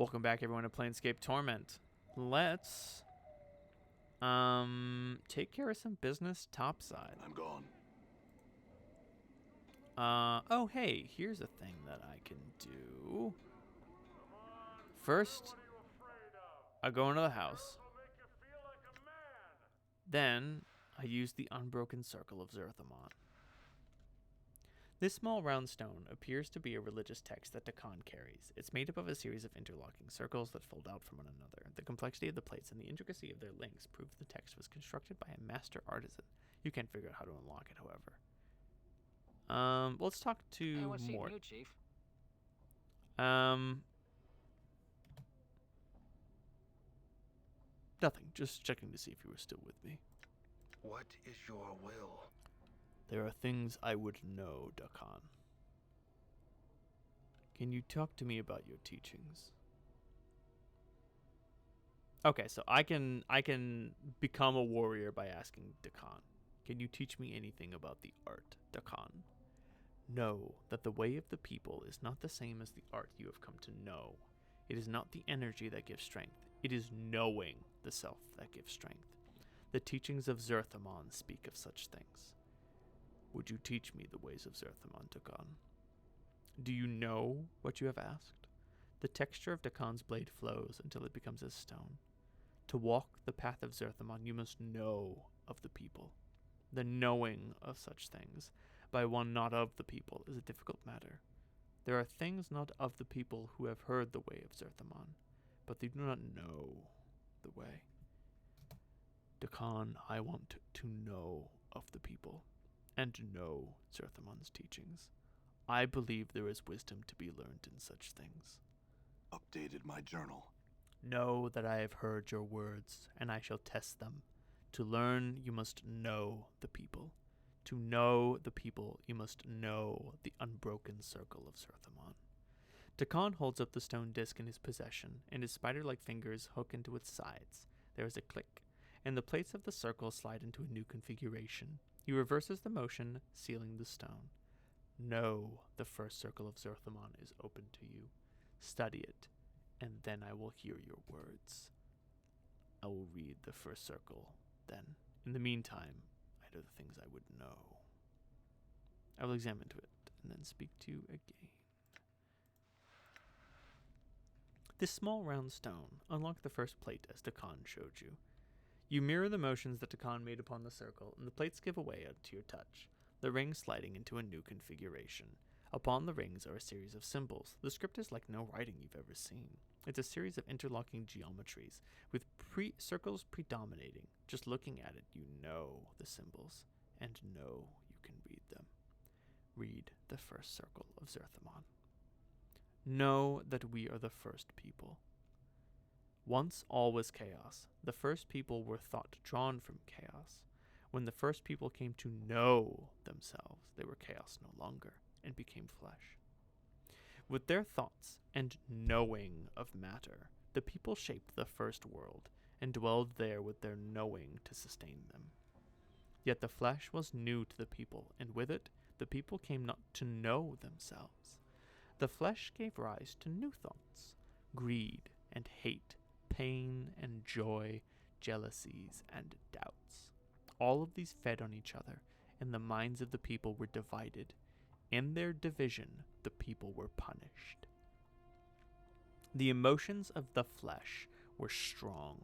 Welcome back, everyone, to Planescape Torment. Let's take care of some business topside. I'm gone. Oh hey, here's a thing that I can do. First, I go into the house. Then I use the Unbroken Circle of Zerthimon. This small round stone appears to be a religious text that Dakan carries. It's made up of a series of interlocking circles that fold out from one another. The complexity of the plates and the intricacy of their links prove the text was constructed by a master artisan. You can't figure out how to unlock it, however. Let's talk to Hey, what's Mort. new, Chief? Nothing. Just checking to see if you were still with me. What is your will? There are things I would know, Dakan. Can you talk to me about your teachings? Okay, so I can become a warrior by asking Dakan. Can you teach me anything about the art, Dakan? Know that the way of the people is not the same as the art you have come to know. It is not the energy that gives strength. It is knowing the self that gives strength. The teachings of Zerthimon speak of such things. Would you teach me the ways of Zerthimon, Dakan? Do you know what you have asked? The texture of Dakan's blade flows until it becomes as stone. To walk the path of Zerthimon, you must know of the people. The knowing of such things by one not of the people is a difficult matter. There are things not of the people who have heard the way of Zerthimon, but they do not know the way. Dakan, I want to know of the people, and to know Zerthimon's teachings. I believe there is wisdom to be learned in such things. Updated my journal. Know that I have heard your words, and I shall test them. To learn, you must know the people. To know the people, you must know the unbroken circle of Zerthimon. Dakan holds up the stone disc in his possession, and his spider-like fingers hook into its sides. There is a click, and the plates of the circle slide into a new configuration. He reverses the motion, sealing the stone. Know the first circle of Zerthimon is open to you. Study it, and then I will hear your words. I will read the first circle, then. In the meantime, I know the things I would know. I will examine to it, and then speak to you again. This small round stone unlocked the first plate as Dakan showed you. You mirror the motions that Dakan made upon the circle, and the plates give way to your touch, the rings sliding into a new configuration. Upon the rings are a series of symbols. The script is like no writing you've ever seen. It's a series of interlocking geometries, with circles predominating. Just looking at it, you know the symbols, and know you can read them. Read the first circle of Zerthimon. Know that we are the first people. Once all was chaos. The first people were thought drawn from chaos. When the first people came to know themselves, they were chaos no longer, and became flesh. With their thoughts and knowing of matter, the people shaped the first world, and dwelled there with their knowing to sustain them. Yet the flesh was new to the people, and with it, the people came not to know themselves. The flesh gave rise to new thoughts, greed and hate, pain and joy, jealousies and doubts. All of these fed on each other, and the minds of the people were divided. In their division, the people were punished. The emotions of the flesh were strong.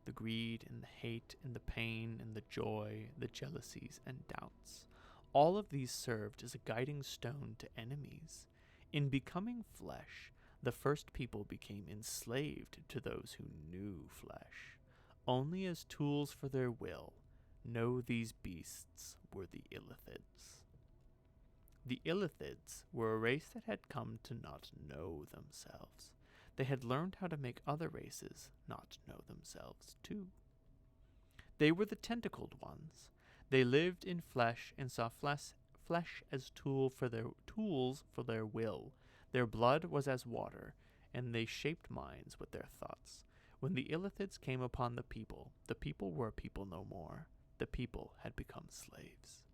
The greed and the hate and the pain and the joy, the jealousies and doubts. All of these served as a guiding stone to enemies. In becoming flesh, the first people became enslaved to those who knew flesh. Only as tools for their will, know these beasts were the Illithids. The Illithids were a race that had come to not know themselves. They had learned how to make other races not know themselves too. They were the tentacled ones. They lived in flesh and saw flesh as tools for their will. Their blood was as water, and they shaped minds with their thoughts. When the Illithids came upon the people were a people no more. The people had become slaves.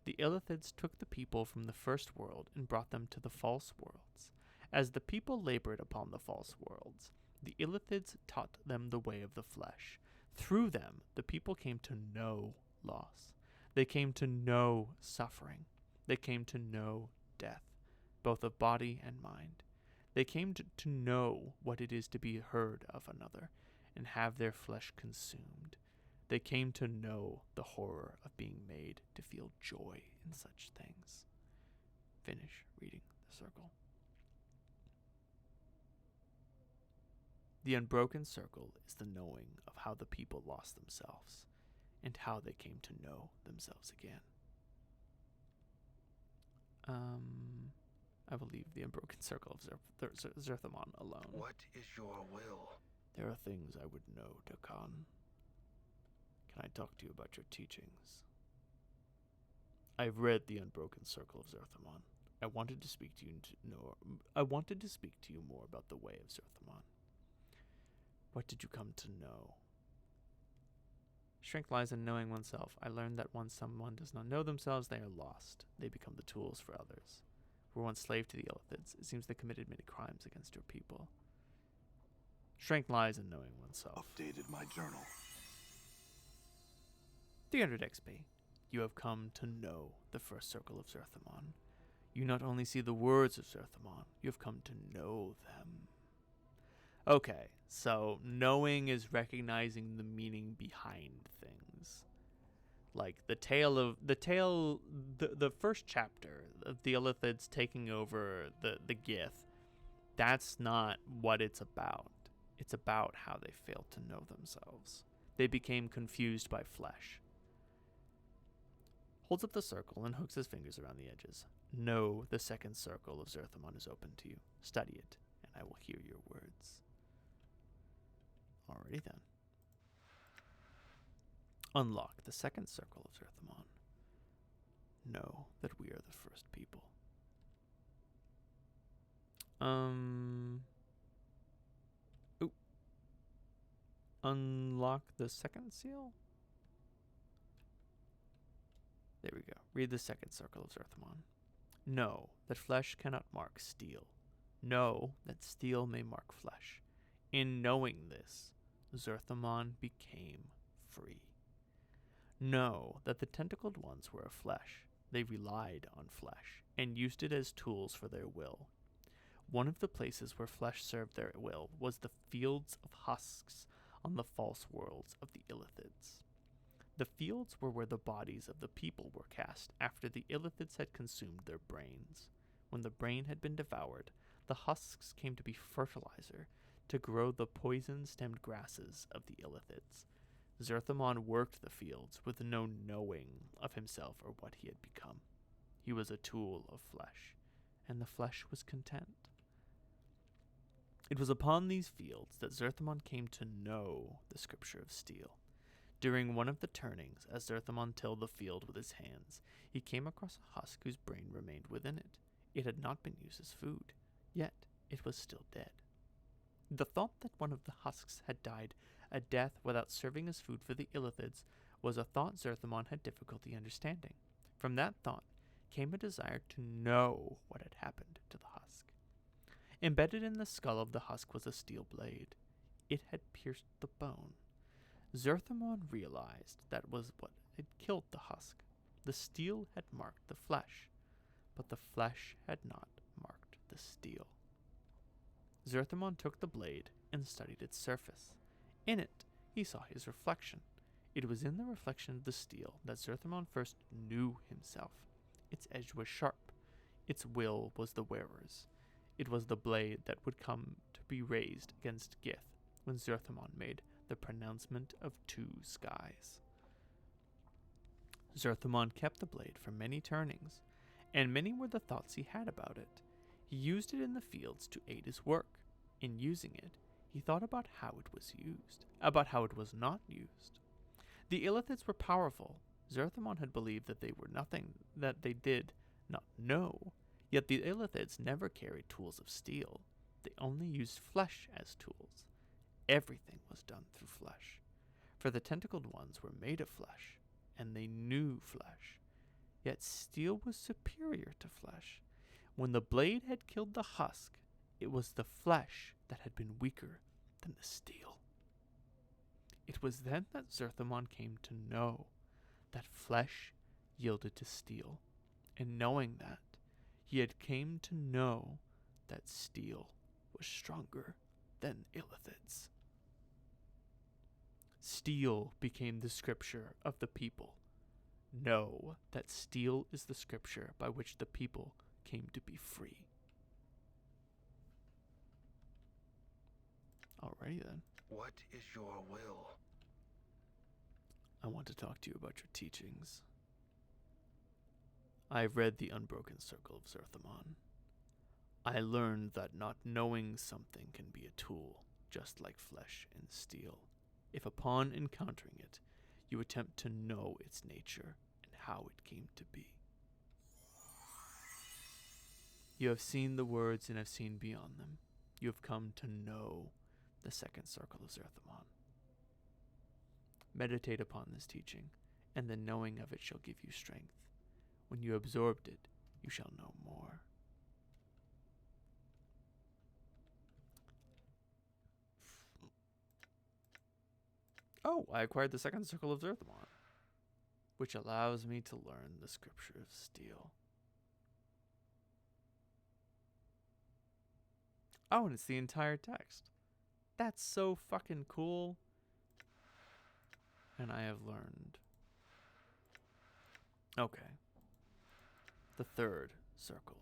The Illithids took the people from the first world and brought them to the false worlds. As the people labored upon the false worlds, the Illithids taught them the way of the flesh. Through them, the people came to know loss. They came to know suffering. They came to know death, both of body and mind. They came to know what it is to be heard of another and have their flesh consumed. They came to know the horror of being made to feel joy in such things. Finish reading the circle. The unbroken circle is the knowing of how the people lost themselves and how they came to know themselves again. I will leave the unbroken circle of Zerthimon alone. What is your will? There are things I would know, Dakan. Can I talk to you about your teachings? I've read the unbroken circle of Zerthimon. I wanted to speak to you more about the way of Zerthimon. What did you come to know? Strength lies in knowing oneself. I learned that once someone does not know themselves, they are lost. They become the tools for others. Were once slave to the Illithids. It seems they committed many crimes against your people. Strength lies in knowing oneself. Updated my journal. 300 XP. You have come to know the first circle of Zerthimon. You not only see the words of Zerthimon, you have come to know them. Okay, so knowing is recognizing the meaning behind things. Like the first chapter of the Illithids taking over the Gith, that's not what it's about. It's about how they failed to know themselves. They became confused by flesh. Holds up the circle and hooks his fingers around the edges. Know the second circle of Zerthimon is open to you. Study it, and I will hear your words. Alrighty then. Unlock the second circle of Zerthimon. Know that we are the first people. Ooh. Unlock the second seal? There we go. Read the second circle of Zerthimon. Know that flesh cannot mark steel. Know that steel may mark flesh. In knowing this, Zerthimon became free. Know that the tentacled ones were of flesh. They relied on flesh and used it as tools for their will. One of the places where flesh served their will was the fields of husks on the false worlds of the Illithids. The fields were where the bodies of the people were cast after the Illithids had consumed their brains. When the brain had been devoured, the husks came to be fertilizer to grow the poison-stemmed grasses of the Illithids. Zerthimon worked the fields with no knowing of himself or what he had become. He was a tool of flesh, and the flesh was content. It was upon these fields that Zerthimon came to know the scripture of steel. During one of the turnings, as Zerthimon tilled the field with his hands, he came across a husk whose brain remained within it. It had not been used as food, yet it was still dead. The thought that one of the husks had died a death without serving as food for the Illithids was a thought Zerthimon had difficulty understanding. From that thought came a desire to know what had happened to the husk. Embedded in the skull of the husk was a steel blade. It had pierced the bone. Zerthimon realized that was what had killed the husk. The steel had marked the flesh, but the flesh had not marked the steel. Zerthimon took the blade and studied its surface. In it, he saw his reflection. It was in the reflection of the steel that Zerthimon first knew himself. Its edge was sharp. Its will was the wearer's. It was the blade that would come to be raised against Gith when Zerthimon made the pronouncement of two skies. Zerthimon kept the blade for many turnings, and many were the thoughts he had about it. He used it in the fields to aid his work. In using it, he thought about how it was used, about how it was not used. The Illithids were powerful. Zerthimon had believed that they were nothing, that they did not know. Yet the Illithids never carried tools of steel. They only used flesh as tools. Everything was done through flesh. For the tentacled ones were made of flesh, and they knew flesh. Yet steel was superior to flesh. When the blade had killed the husk, It was the flesh that had been weaker than the steel. It was then that Zerthimon came to know that flesh yielded to steel, and knowing that, he had came to know that steel was stronger than Illithid's. Steel became the scripture of the people. Know that steel is the scripture by which the people came to be free. Alrighty then. What is your will? I want to talk to you about your teachings. I have read the Unbroken Circle of Zerthimon. I learned that not knowing something can be a tool, just like flesh and steel, if upon encountering it, you attempt to know its nature and how it came to be. You have seen the words and have seen beyond them. You have come to know the second circle of Zerthimon. Meditate upon this teaching, and the knowing of it shall give you strength. When you absorbed it, you shall know more. Oh, I acquired the second circle of Zerthimon, which allows me to learn the scripture of steel. Oh, and it's the entire text. That's so fucking cool. And I have learned. Okay. The third circle.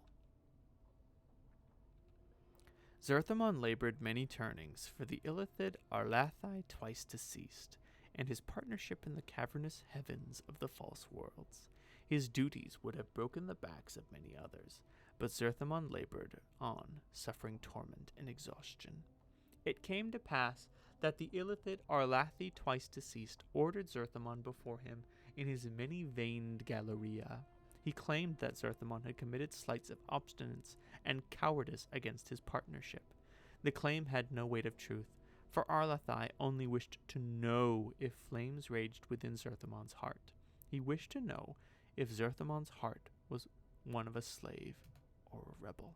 Zerthimon labored many turnings for the Illithid Arlathai twice deceased, and his partnership in the cavernous heavens of the false worlds. His duties would have broken the backs of many others, but Zerthimon labored on, suffering torment and exhaustion. It came to pass that the Illithid Arlathi twice deceased ordered Zerthimon before him in his many-veined Galleria. He claimed that Zerthimon had committed slights of obstinance and cowardice against his partnership. The claim had no weight of truth, for Arlathai only wished to know if flames raged within Zerthimon's heart. He wished to know if Zerthimon's heart was one of a slave or a rebel.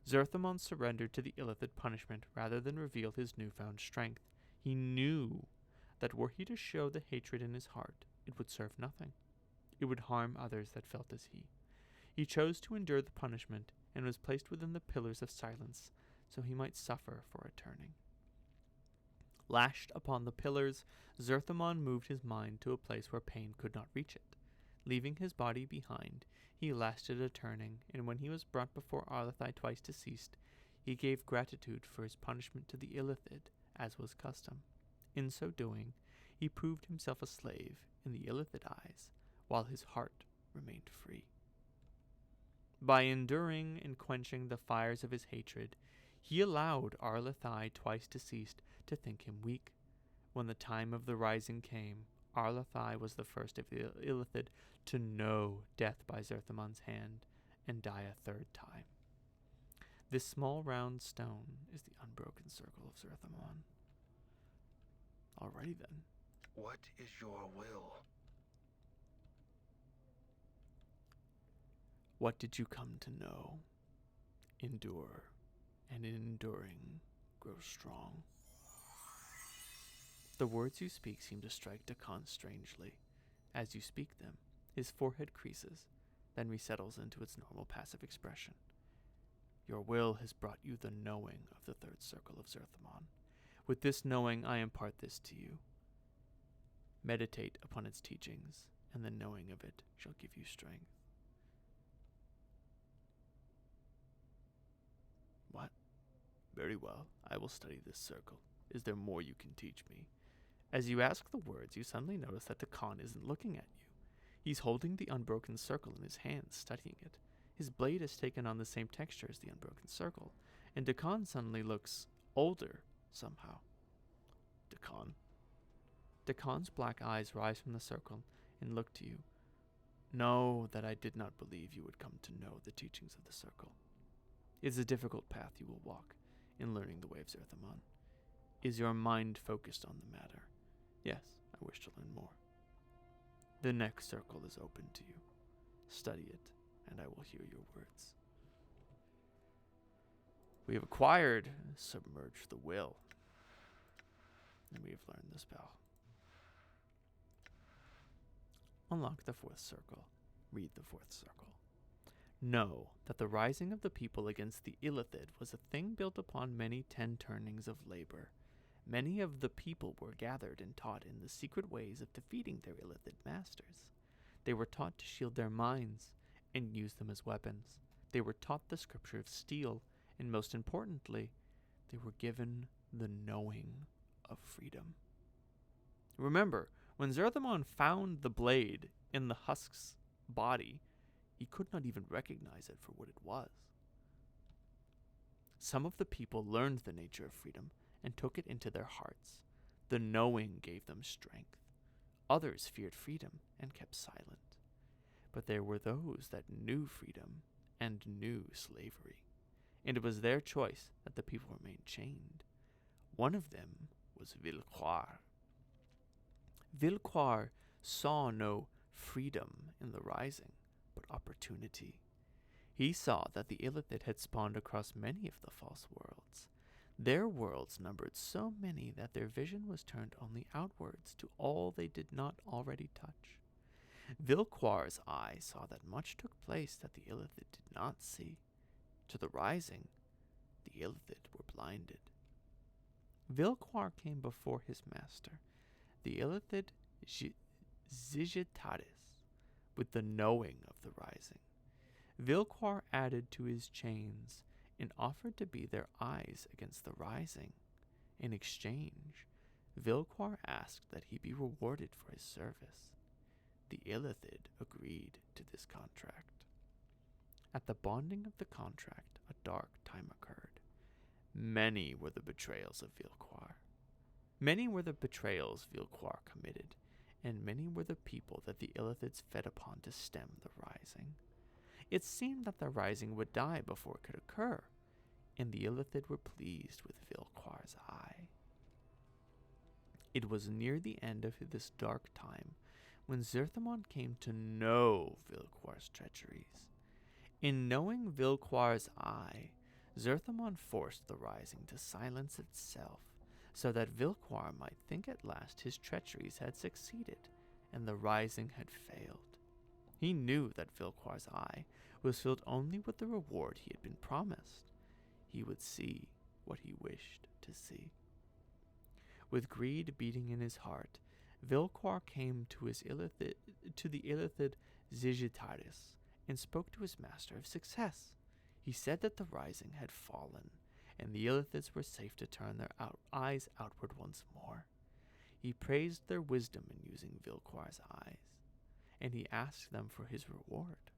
Zerthimon surrendered to the Illithid punishment rather than reveal his newfound strength. He knew that were he to show the hatred in his heart, it would serve nothing. It would harm others that felt as he. He chose to endure the punishment and was placed within the pillars of silence, so he might suffer for a turning. Lashed upon the pillars, Zerthimon moved his mind to a place where pain could not reach it. Leaving his body behind, he lasted a turning, and when he was brought before Arlathai twice deceased, he gave gratitude for his punishment to the Illithid, as was custom. In so doing, he proved himself a slave in the Illithid eyes, while his heart remained free. By enduring and quenching the fires of his hatred, he allowed Arlathai twice deceased to think him weak. When the time of the rising came, Arlathai was the first of the Illithid to know death by Zerthimon's hand and die a third time. This small round stone is the unbroken circle of Zerthimon. Alrighty then. What is your will? What did you come to know? Endure, and in enduring, grow strong. The words you speak seem to strike Dakan strangely. As you speak them, his forehead creases, then resettles into its normal passive expression. Your will has brought you the knowing of the third circle of Zerthimon. With this knowing, I impart this to you. Meditate upon its teachings, and the knowing of it shall give you strength. What? Very well, I will study this circle. Is there more you can teach me? As you ask the words, you suddenly notice that Dakan isn't looking at you. He's holding the unbroken circle in his hands, studying it. His blade has taken on the same texture as the unbroken circle, and Dakan suddenly looks older somehow. Dakan. Dakan's black eyes rise from the circle and look to you. Know that I did not believe you would come to know the teachings of the circle. It is a difficult path you will walk in learning the way of Zerthimon. Is your mind focused on the matter? Yes, I wish to learn more. The next circle is open to you. Study it, and I will hear your words. We have acquired Submerge the Will. And we have learned the spell. Unlock the 4th circle. Read the 4th circle. Know that the rising of the people against the Illithid was a thing built upon many 10 turnings of labor. Many of the people were gathered and taught in the secret ways of defeating their Illithid masters. They were taught to shield their minds and use them as weapons. They were taught the scripture of steel, and most importantly, they were given the knowing of freedom. Remember, when Zerthimon found the blade in the husk's body, he could not even recognize it for what it was. Some of the people learned the nature of freedom and took it into their hearts. The knowing gave them strength. Others feared freedom and kept silent. But there were those that knew freedom and knew slavery, and it was their choice that the people remained chained. One of them was Vilquar. Vilquar saw no freedom in the rising, but opportunity. He saw that the Illithid had spawned across many of the false worlds. Their worlds numbered so many that their vision was turned only outwards to all they did not already touch. Vilquar's eye saw that much took place that the Illithid did not see. To the rising, the Illithid were blinded. Vilquar came before his master, the Illithid Zigitaris, with the knowing of the rising. Vilquar added to his chains and offered to be their eyes against the rising. In exchange, Vilquar asked that he be rewarded for his service. The Illithid agreed to this contract. At the bonding of the contract, a dark time occurred. Many were the betrayals of Vilquar. Many were the betrayals Vilquar committed, and many were the people that the Illithids fed upon to stem the rising. It seemed that the rising would die before it could occur, and the Illithid were pleased with Vilquar's eye. It was near the end of this dark time when Zerthimon came to know Vilquar's treacheries. In knowing Vilquar's eye, Zerthimon forced the rising to silence itself, so that Vilquar might think at last his treacheries had succeeded, and the rising had failed. He knew that Vilquar's eye was filled only with the reward he had been promised. He would see what he wished to see. With greed beating in his heart, Vilquar came to the Illithid Zigitaris and spoke to his master of success. He said that the rising had fallen, and the Illithids were safe to turn their eyes outward once more. He praised their wisdom in using Vilquar's eyes, and he asked them for his reward.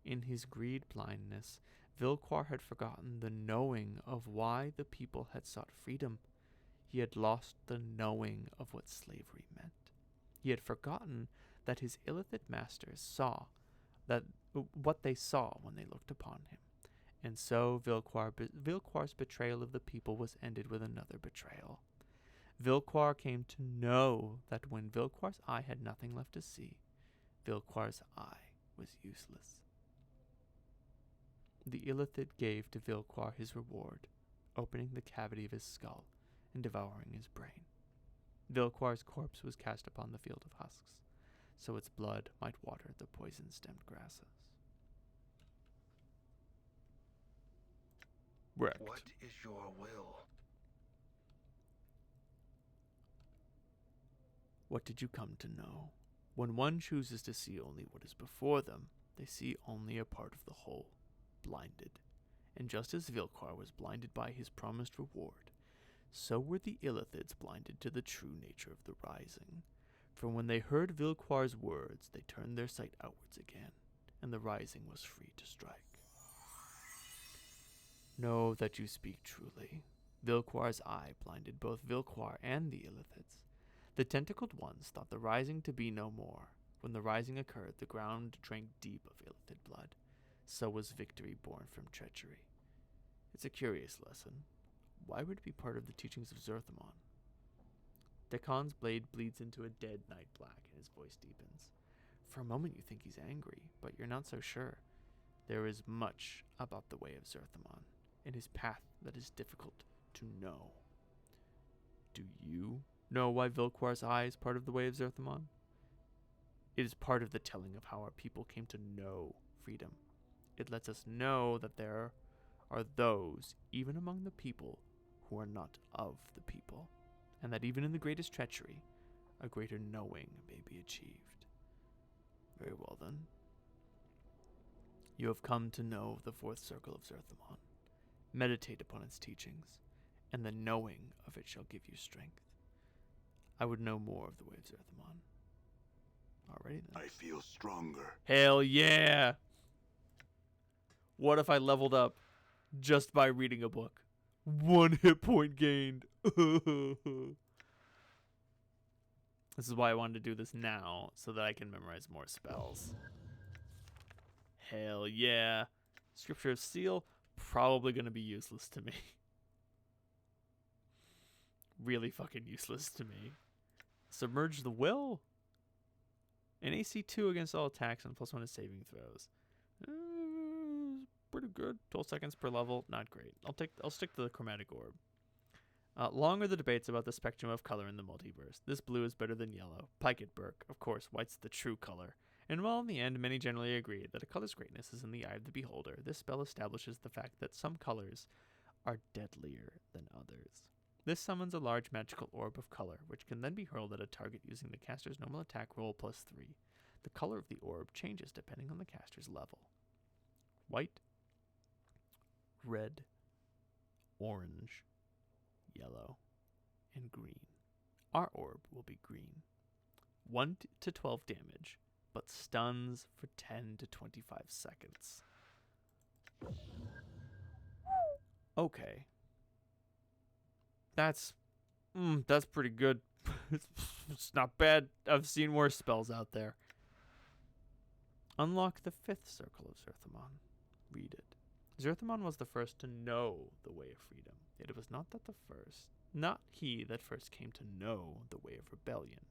In his greed blindness, Vilquar had forgotten the knowing of why the people had sought freedom. He had lost the knowing of what slavery meant. He had forgotten that his Illithid masters saw what they saw when they looked upon him. And so Vilquar's betrayal of the people was ended with another betrayal. Vilquar came to know that when Vilquar's eye had nothing left to see, Vilquar's eye was useless. The Illithid gave to Vilquar his reward, opening the cavity of his skull and devouring his brain. Vilquar's corpse was cast upon the field of husks, so its blood might water the poison-stemmed grasses. Wrecked. What is your will? What did you come to know? When one chooses to see only what is before them, they see only a part of the whole, blinded. And just as Vilquar was blinded by his promised reward, so were the Illithids blinded to the true nature of the rising. For when they heard Vilquar's words, they turned their sight outwards again, and the rising was free to strike. Know that you speak truly. Vilquar's eye blinded both Vilquar and the Illithids. The tentacled ones thought the rising to be no more. When the rising occurred, the ground drank deep of Illithid blood. So was victory born from treachery. It's a curious lesson. Why would it be part of the teachings of Zerthimon? Dekan's blade bleeds into a dead night black, and his voice deepens. For a moment you think he's angry, but you're not so sure. There is much about the way of Zerthimon. in his path that is difficult to know. Do you know why Vilquar's Eye is part of the Way of Zerthimon? It is part of the telling of how our people came to know freedom. It lets us know that there are those, even among the people, who are not of the people, and that even in the greatest treachery, a greater knowing may be achieved. Very well then. You have come to know the fourth circle of Zerthimon. Meditate upon its teachings, and the knowing of it shall give you strength. I would know more of the Way of Zerthimon. Alrighty then. I feel stronger. Hell yeah! What if I leveled up just by reading a book? 1 hit point gained. This is why I wanted to do this now, so that I can memorize more spells. Hell yeah. Scripture of Seal, probably going to be useless to me. Really fucking useless to me. Submerge the Will? An AC 2 against all attacks and +1 to saving throws. Pretty good. 12 seconds per level, not great. I'll stick to the chromatic orb. Long are the debates about the spectrum of color in the multiverse. This blue is better than yellow. Pike it, Burke. Of course, white's the true color. And while in the end many generally agree that a color's greatness is in the eye of the beholder, this spell establishes the fact that some colors are deadlier than others. This summons a large magical orb of color, which can then be hurled at a target using the caster's normal attack roll +3. The color of the orb changes depending on the caster's level. White, red, orange, yellow, and green. Our orb will be green. 1 to 12 damage, but stuns for 10 to 25 seconds. Okay. That's pretty good. It's not bad. I've seen worse spells out there. Unlock the 5th circle of Zerthimon. Read it. Zerthimon was the first to know the way of freedom. Yet it was not he that first came to know the way of rebellion.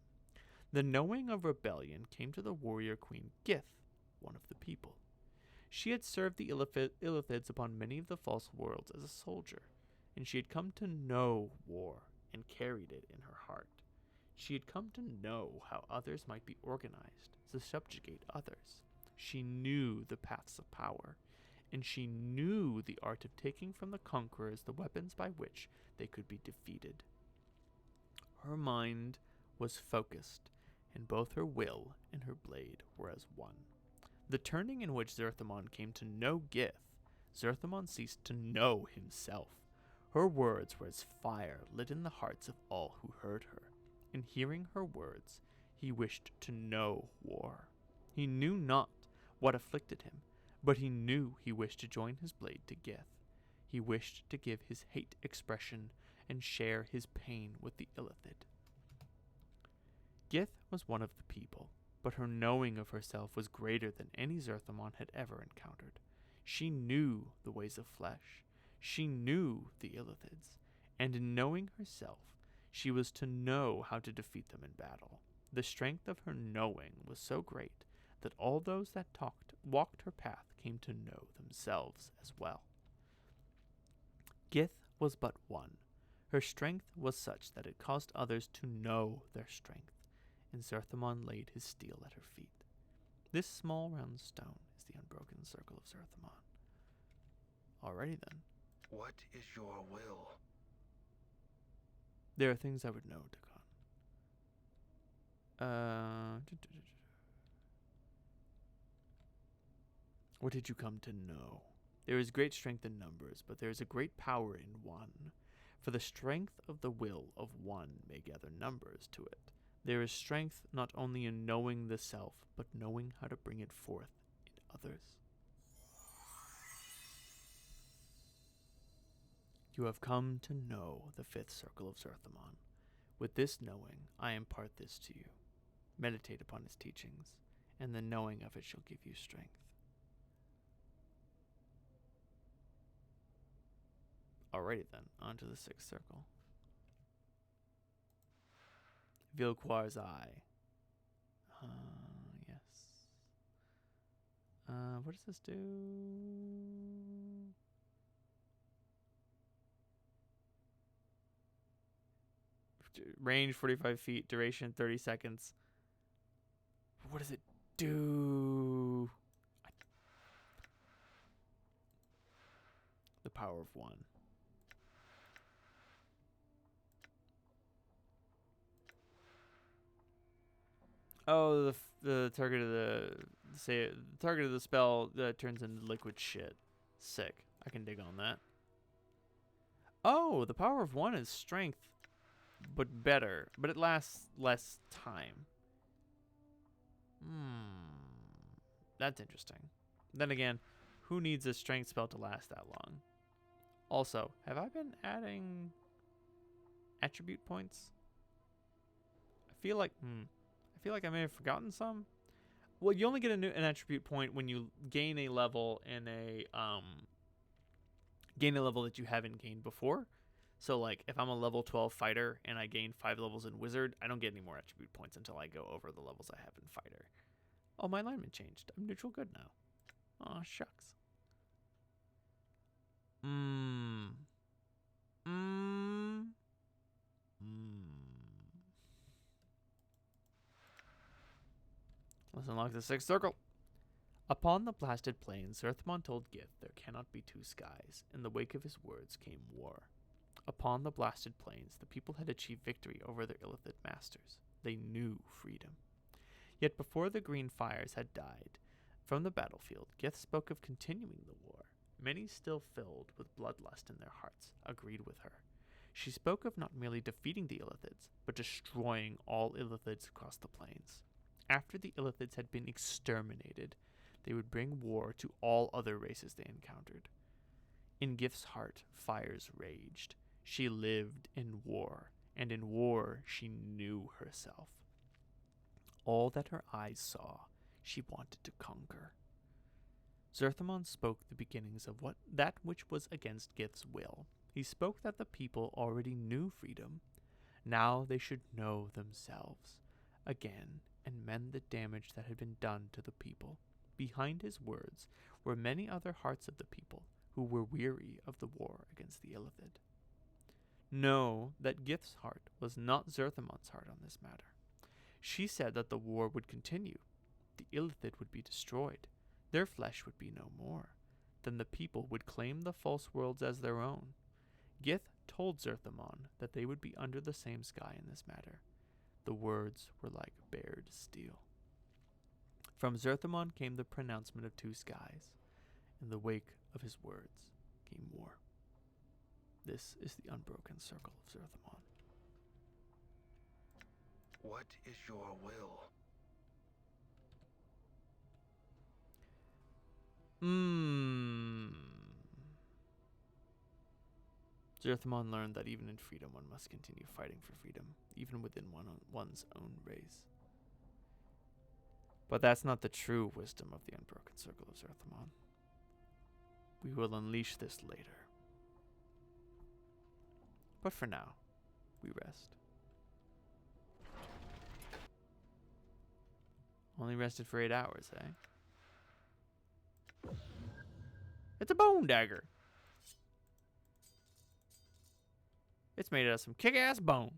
The knowing of rebellion came to the warrior queen Gith, one of the people. She had served the Illithids upon many of the false worlds as a soldier, and she had come to know war and carried it in her heart. She had come to know how others might be organized to subjugate others. She knew the paths of power, and she knew the art of taking from the conquerors the weapons by which they could be defeated. Her mind was focused, and both her will and her blade were as one. The turning in which Zerthimon came to know Gith, Zerthimon ceased to know himself. Her words were as fire lit in the hearts of all who heard her. In hearing her words, he wished to know war. He knew not what afflicted him, but he knew he wished to join his blade to Gith. He wished to give his hate expression and share his pain with the Illithid. Gith was one of the people, but her knowing of herself was greater than any Zerthimon had ever encountered. She knew the ways of flesh. She knew the Illithids, and in knowing herself, she was to know how to defeat them in battle. The strength of her knowing was so great that all those that walked her path came to know themselves as well. Gith was but one. Her strength was such that it caused others to know their strength, and Zerthimon laid his steel at her feet. This small round stone is the unbroken circle of Zerthimon. Alrighty then. What is your will? There are things I would know, Dagon. What did you come to know? There is great strength in numbers, but there is a great power in one. For the strength of the will of one may gather numbers to it. There is strength not only in knowing the self, but knowing how to bring it forth in others. You have come to know the 5th circle of Zerthimon. With this knowing, I impart this to you. Meditate upon its teachings, and the knowing of it shall give you strength. Alrighty then, on to the 6th circle. Vilquar's Eye. Yes. What does this do? range 45 feet, duration 30 seconds. What does it do? The power of one. Oh, the target of the target of the spell turns into liquid shit. Sick. I can dig on that. Oh, the power of one is strength, but better. But it lasts less time. That's interesting. Then again, who needs a strength spell to last that long? Also, have I been adding attribute points? I feel like I may have forgotten some. Well, you only get an attribute point when you gain a level in a that you haven't gained before. So like if I'm a level 12 fighter and I gain 5 levels in wizard, I don't get any more attribute points until I go over the levels I have in fighter. Oh, my alignment changed. I'm neutral good now. Aw, shucks. Let's unlock the 6th circle. Upon the blasted plains, Zerthimon told Gith there cannot be two skies. In the wake of his words came war. Upon the blasted plains, the people had achieved victory over their Illithid masters. They knew freedom. Yet before the green fires had died from the battlefield, Gith spoke of continuing the war. Many still filled with bloodlust in their hearts agreed with her. She spoke of not merely defeating the Illithids, but destroying all Illithids across the plains. After the Illithids had been exterminated, they would bring war to all other races they encountered. In Gith's heart, fires raged. She lived in war, and in war she knew herself. All that her eyes saw, she wanted to conquer. Zerthimon spoke the beginnings of that which was against Gith's will. He spoke that the people already knew freedom. Now they should know themselves again and mend the damage that had been done to the people. Behind his words were many other hearts of the people who were weary of the war against the Illithid. Know that Gith's heart was not Zerthimon's heart on this matter. She said that the war would continue. The Illithid would be destroyed. Their flesh would be no more. Then the people would claim the false worlds as their own. Gith told Zerthimon that they would be under the same sky in this matter. The words were like bared steel. From Zerthimon came the pronouncement of two skies. In the wake of his words came war. This is the unbroken circle of Zerthimon. What is your will? Zerthimon learned that even in freedom one must continue fighting for freedom, even within one's own race. But that's not the true wisdom of the unbroken circle of Zerthimon. We will unleash this later. But for now, we rest. Only rested for 8 hours, eh? It's a bone dagger. It's made out of some kick-ass bone.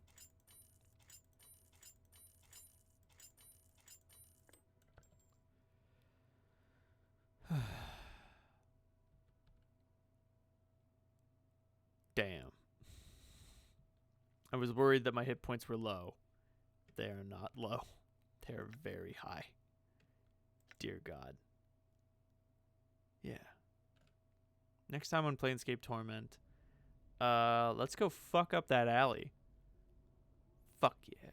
Damn. I was worried that my hit points were low. They are not low. They are very high. Dear God. Yeah. Next time on Planescape Torment, let's go fuck up that alley. Fuck yeah.